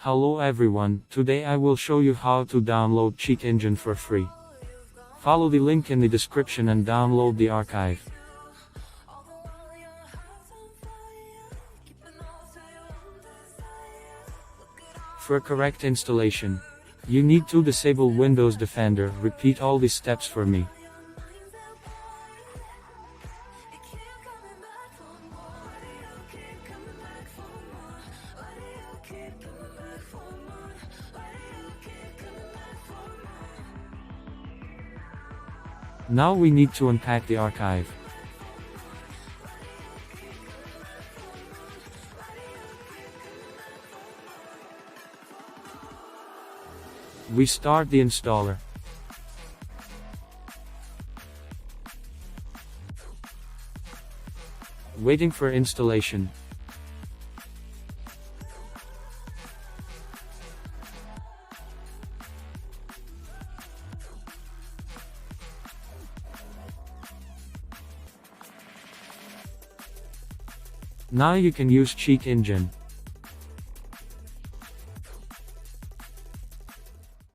Hello everyone, today I will show you how to download Cheat Engine for free. Follow the link in the description and download the archive. For correct installation, you need to disable Windows Defender. Repeat all the steps for me. Now we need to unpack the archive. We start the installer. Waiting for installation. Now you can use Cheat Engine.